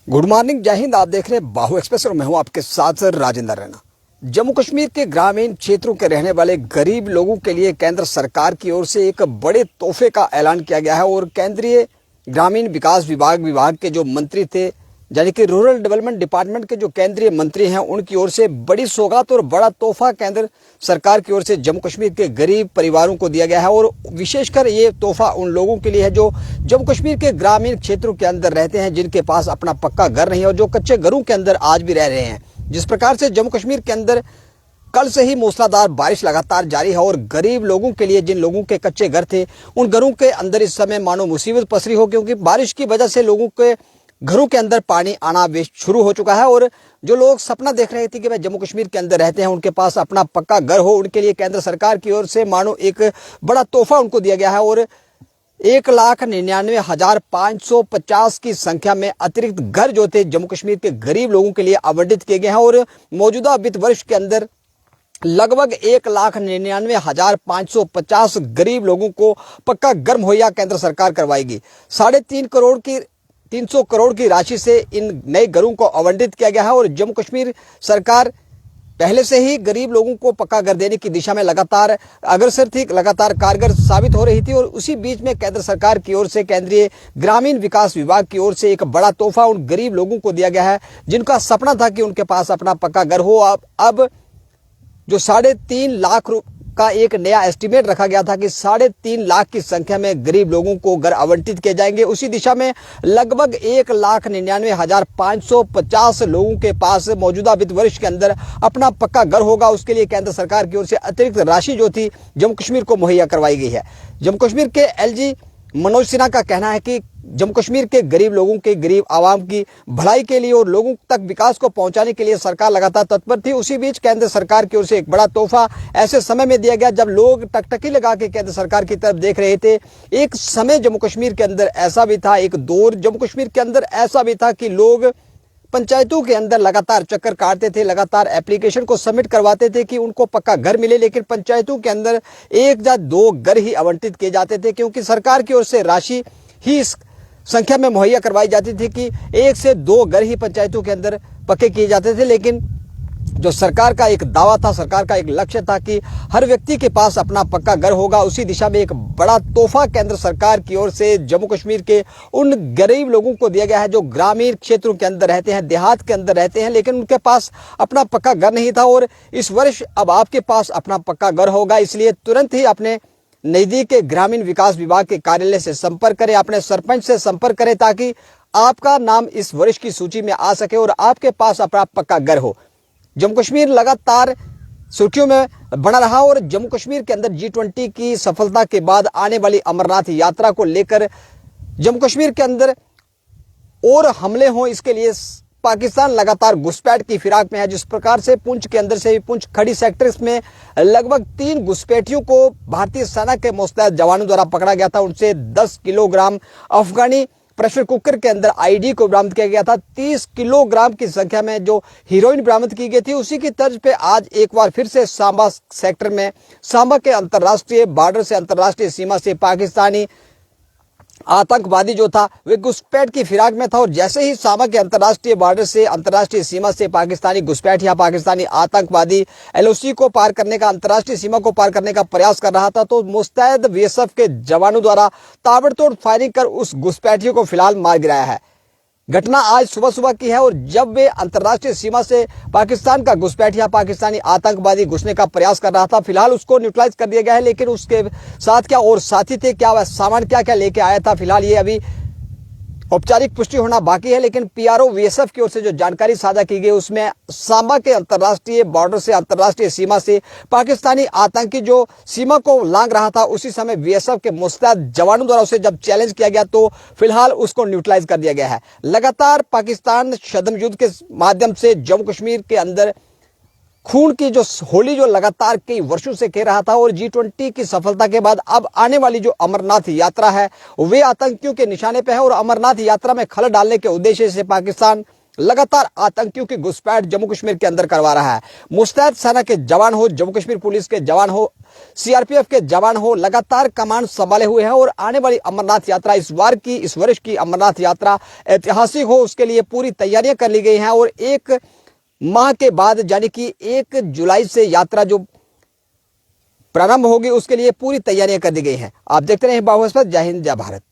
Good morning, जय हिंद। आप देख रहे हैं बाहु एक्सप्रेस और मैं हूं आपके साथ राजेंद्र रैना। जम्मू कश्मीर के ग्रामीण क्षेत्रों के रहने वाले गरीब लोगों के लिए केंद्र सरकार की ओर से एक बड़े तोहफे का ऐलान किया गया है और केंद्रीय ग्रामीण विकास विभाग के जो मंत्री थे, यानी कि रूरल डेवलपमेंट डिपार्टमेंट के जो केंद्रीय मंत्री हैं, उनकी ओर से बड़ी सौगात और बड़ा तोहफा केंद्र सरकार की ओर से जम्मू कश्मीर के गरीब परिवारों को दिया गया है। और विशेषकर ये तोहफा उन लोगों के लिए है जो जम्मू कश्मीर के ग्रामीण क्षेत्रों के अंदर रहते हैं, जिनके पास अपना पक्का घर नहीं है और जो कच्चे घरों के अंदर आज भी रह रहे हैं। जिस प्रकार से जम्मू कश्मीर के अंदर कल से ही मूसलाधार बारिश लगातार जारी है और गरीब लोगों के लिए, जिन लोगों के कच्चे घर थे, उन घरों के अंदर इस समय मानो मुसीबत पसरी हो, क्योंकि बारिश की वजह से लोगों के घरों के अंदर पानी आना शुरू हो चुका है। और जो लोग सपना देख रहे थे कि भाई जम्मू कश्मीर के अंदर रहते हैं, उनके पास अपना पक्का घर हो, उनके लिए केंद्र सरकार की ओर से मानो एक बड़ा तोहफा उनको दिया गया है। और 1,99,550 की संख्या में अतिरिक्त घर जो थे जम्मू कश्मीर के गरीब लोगों के लिए आवंटित किए गए हैं। और मौजूदा वित्त वर्ष के अंदर लगभग 1,99,550 गरीब लोगों को पक्का घर मुहैया केंद्र सरकार करवाएगी। 300 करोड़ की राशि से इन नए घरों को आवंटित किया गया है। और जम्मू कश्मीर सरकार पहले से ही गरीब लोगों को पक्का घर देने की दिशा में लगातार अग्रसर थी, लगातार कारगर साबित हो रही थी। और उसी बीच में केंद्र सरकार की ओर से, केंद्रीय ग्रामीण विकास विभाग की ओर से एक बड़ा तोहफा उन गरीब लोगों को दिया गया है, जिनका सपना था कि उनके पास अपना पक्का घर हो। अब जो 3.5 लाख का एक नया एस्टीमेट रखा गया था कि 3.5 लाख की संख्या में गरीब लोगों को घर आवंटित किए जाएंगे, उसी दिशा में लगभग 1,99,550 लोगों के पास मौजूदा वित्त वर्ष के अंदर अपना पक्का घर होगा। उसके लिए केंद्र सरकार की ओर से अतिरिक्त राशि जो थी जम्मू कश्मीर को मुहैया करवाई गई है। जम्मू कश्मीर के एलजी मनोज सिन्हा का कहना है कि जम्मू कश्मीर के गरीब लोगों के, गरीब आवाम की भलाई के लिए और लोगों तक विकास को पहुंचाने के लिए सरकार लगातार तत्पर थी। उसी बीच केंद्र सरकार की ओर से एक बड़ा तोहफा ऐसे समय में दिया गया जब लोग टकटकी लगा के केंद्र सरकार की तरफ देख रहे थे। एक समय जम्मू कश्मीर के अंदर ऐसा भी था, एक दौर जम्मू कश्मीर के अंदर ऐसा भी था कि लोग पंचायतों के अंदर लगातार चक्कर काटते थे, लगातार एप्लीकेशन को सबमिट करवाते थे कि उनको पक्का घर मिले, लेकिन पंचायतों के अंदर 1 या 2 घर ही आवंटित किए जाते थे, क्योंकि सरकार की ओर से राशि ही इस संख्या में मुहैया करवाई जाती थी कि 1 से 2 घर ही पंचायतों के अंदर पक्के किए जाते थे। लेकिन जो सरकार का एक दावा था, सरकार का एक लक्ष्य था कि हर व्यक्ति के पास अपना पक्का घर होगा, उसी दिशा में एक बड़ा तोहफा केंद्र सरकार की ओर से जम्मू कश्मीर के उन गरीब लोगों को दिया गया है जो ग्रामीण क्षेत्रों के अंदर रहते हैं, देहात के अंदर रहते हैं, लेकिन उनके पास अपना पक्का घर नहीं था। और इस वर्ष अब आपके पास अपना पक्का घर होगा, इसलिए तुरंत ही अपने नजदीक के ग्रामीण विकास विभाग के कार्यालय से संपर्क करें, अपने सरपंच से संपर्क करें, ताकि आपका नाम इस वर्ष की सूची में आ सके और आपके पास अपना पक्का घर हो। जम्मू कश्मीर लगातार सुर्खियों में बना रहा और जम्मू कश्मीर के अंदर G20 की सफलता के बाद आने वाली अमरनाथ यात्रा को लेकर जम्मू कश्मीर के अंदर और हमले हों, इसके लिए पाकिस्तान लगातार घुसपैठ की फिराक में है। जिस प्रकार से पुंछ के अंदर से पुंछ खड़ी सेक्टर्स में लगभग 3 घुसपैठियों को भारतीय सेना के मुस्तैद जवानों द्वारा पकड़ा गया था। उनसे 10 किलोग्राम अफगानी प्रेशर कुकर के अंदर आईडी को बरामद किया गया था। 30 किलोग्राम की संख्या में जो हीरोइन बरामद की गई थी, उसी की तर्ज पे आज एक बार फिर से सांबा सेक्टर में, सांबा के अंतर्राष्ट्रीय बॉर्डर से, अंतर्राष्ट्रीय सीमा से पाकिस्तानी आतंकवादी जो था वे घुसपैठ की फिराक में था। और जैसे ही सांबा के अंतर्राष्ट्रीय बॉर्डर से, अंतर्राष्ट्रीय सीमा से पाकिस्तानी घुसपैठ या पाकिस्तानी आतंकवादी एलओसी को पार करने का, अंतर्राष्ट्रीय सीमा को पार करने का प्रयास कर रहा था, तो मुस्तैद बीएसएफ के जवानों द्वारा ताबड़तोड़ फायरिंग कर उस घुसपैठियों को फिलहाल मार गिराया है। घटना आज सुबह की है और जब वे अंतर्राष्ट्रीय सीमा से पाकिस्तान का घुसपैठिया, पाकिस्तानी आतंकवादी घुसने का प्रयास कर रहा था, फिलहाल उसको न्यूट्रलाइज कर दिया गया है। लेकिन उसके साथ क्या और साथी थे, क्या वह सामान क्या लेके आया था, फिलहाल ये अभी औपचारिक पुष्टि होना बाकी है। लेकिन पीआरओ बीएसएफ की ओर से जो जानकारी साझा की गई, उसमें सांबा के अंतर्राष्ट्रीय बॉर्डर से, अंतर्राष्ट्रीय सीमा से पाकिस्तानी आतंकी जो सीमा को लांघ रहा था, उसी समय बीएसएफ के मुस्तैद जवानों द्वारा उसे जब चैलेंज किया गया तो फिलहाल उसको न्यूट्रलाइज कर दिया गया है। लगातार पाकिस्तान शदम युद्ध के माध्यम से जम्मू कश्मीर के अंदर खून की जो होली जो लगातार कई वर्षों से खेल रहा था, और G20 की सफलता के बाद अब आने वाली जो अमरनाथ यात्रा है वे आतंकियों के निशाने पे है। और अमरनाथ यात्रा में खलल डालने के उद्देश्य से पाकिस्तान लगातार आतंकियों की घुसपैठ जम्मू कश्मीर के अंदर करवा रहा है। मुस्तैद सेना के जवान हो, जम्मू कश्मीर पुलिस के जवान हो, सीआरपीएफ के जवान हो, लगातार कमान संभाले हुए हैं और आने वाली अमरनाथ यात्रा इस वर्ष की अमरनाथ यात्रा ऐतिहासिक हो, उसके लिए पूरी तैयारियां कर ली गई हैं। और 1 माह के बाद यानी कि 1 जुलाई से यात्रा जो प्रारंभ होगी उसके लिए पूरी तैयारियां कर दी गई हैं। आप देखते रहे बाहुस्पद। जय हिंद, जय भारत।